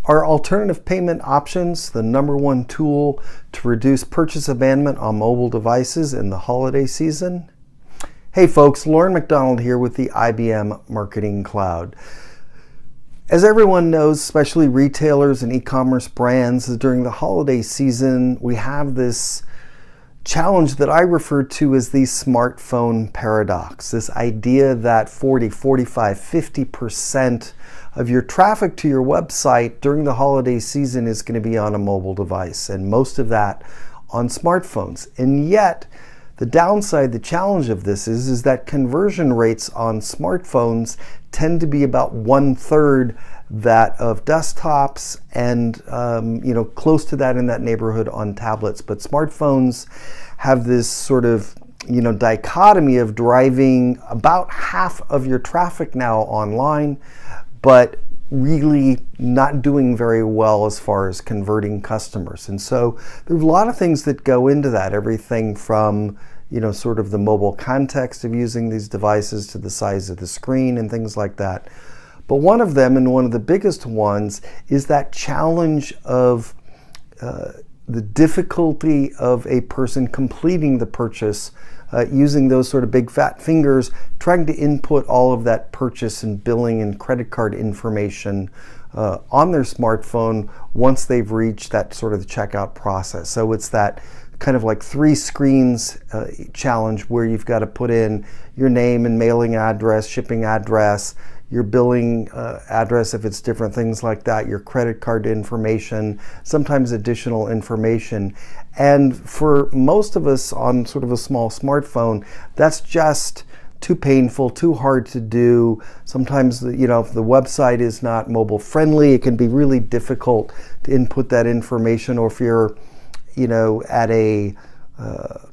Are alternative payment options the number one tool to reduce purchase abandonment on mobile devices in the holiday season? Hey folks, Lauren McDonald here with the IBM Marketing Cloud. As everyone knows, especially retailers and e-commerce brands, during the holiday season, we have this challenge that I refer to as the smartphone paradox. This idea that 40, 45, 50% of your traffic to your website during the holiday season is going to be on a mobile device, and most of that on smartphones. And yet, the downside, the challenge of this is that conversion rates on smartphones tend to be about 1/3 that of desktops, and close to that in that neighborhood on tablets. But smartphones have this sort of dichotomy of driving about half of your traffic now online, but really not doing very well as far as converting customers. And so there's a lot of things that go into that, everything from sort of the mobile context of using these devices to the size of the screen and things like that. But one of them, and one of the biggest ones, is that challenge of the difficulty of a person completing the purchase using those sort of big fat fingers, trying to input all of that purchase and billing and credit card information on their smartphone once they've reached that sort of checkout process. So it's that kind of like 3 screens challenge where you've got to put in your name and mailing address, shipping address, your billing address if it's different, things like that, your credit card information, sometimes additional information. And for most of us on sort of a small smartphone, that's just too painful, too hard to do. Sometimes if the website is not mobile friendly, it can be really difficult to input that information. Or if you're at a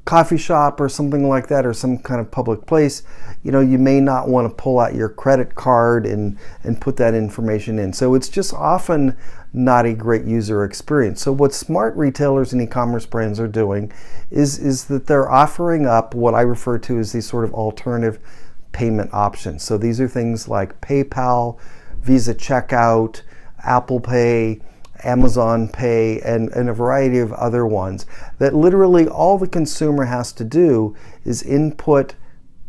coffee shop or something like that, or some kind of public place, you may not want to pull out your credit card and put that information in. So it's just often not a great user experience. So what smart retailers and e-commerce brands are doing is that they're offering up what I refer to as these sort of alternative payment options. So these are things like PayPal, Visa Checkout, Apple Pay, Amazon Pay, and a variety of other ones that literally all the consumer has to do is input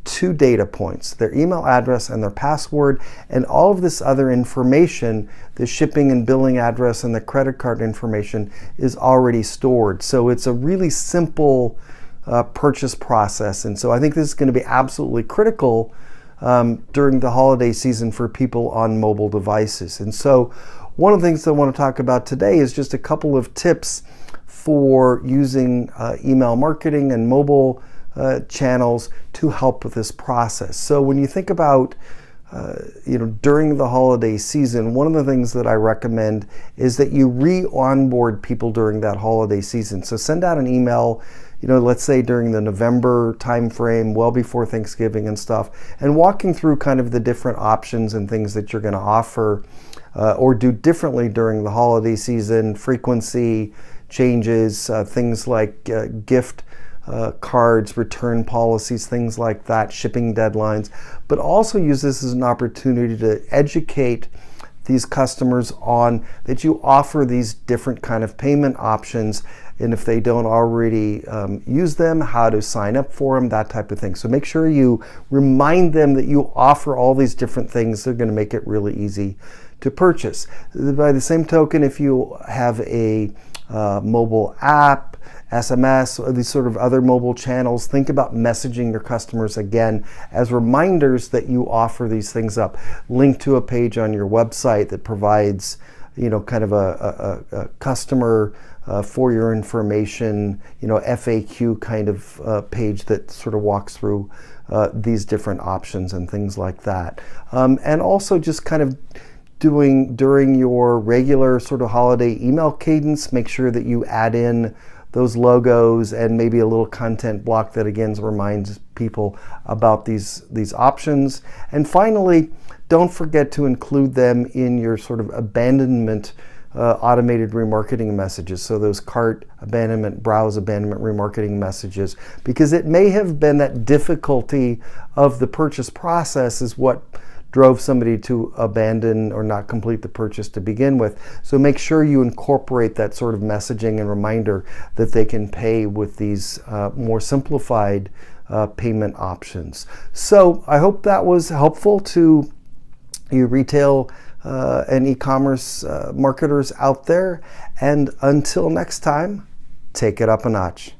2 data points, their email address and their password, and all of this other information, the shipping and billing address and the credit card information, is already stored. So it's a really simple purchase process. And so I think this is going to be absolutely critical during the holiday season for people on mobile devices. And so one of the things I want to talk about today is just a couple of tips for using email marketing and mobile channels to help with this process. So when you think about during the holiday season, one of the things that I recommend is that you re-onboard people during that holiday season. So send out an email, let's say during the November timeframe, well before Thanksgiving and stuff, and walking through kind of the different options and things that you're going to offer or do differently during the holiday season, frequency changes, things like gift cards, return policies, things like that, shipping deadlines, but also use this as an opportunity to educate these customers on that you offer these different kind of payment options, and if they don't already use them, how to sign up for them, that type of thing. So make sure you remind them that you offer all these different things. They're going to make it really easy to purchase. By the same token, if you have a mobile app, SMS, or these sort of other mobile channels, think about messaging your customers again as reminders that you offer these things up. Link to a page on your website that provides kind of a customer for your information, FAQ kind of page that sort of walks through these different options and things like that. And also just kind of during your regular sort of holiday email cadence, make sure that you add in those logos and maybe a little content block that again reminds people about these options. And finally, don't forget to include them in your sort of abandonment automated remarketing messages. So those cart abandonment, browse abandonment remarketing messages, because it may have been that difficulty of the purchase process is what drove somebody to abandon or not complete the purchase to begin with. So make sure you incorporate that sort of messaging and reminder that they can pay with these more simplified payment options. So I hope that was helpful to you retail and e-commerce marketers out there. And until next time, take it up a notch.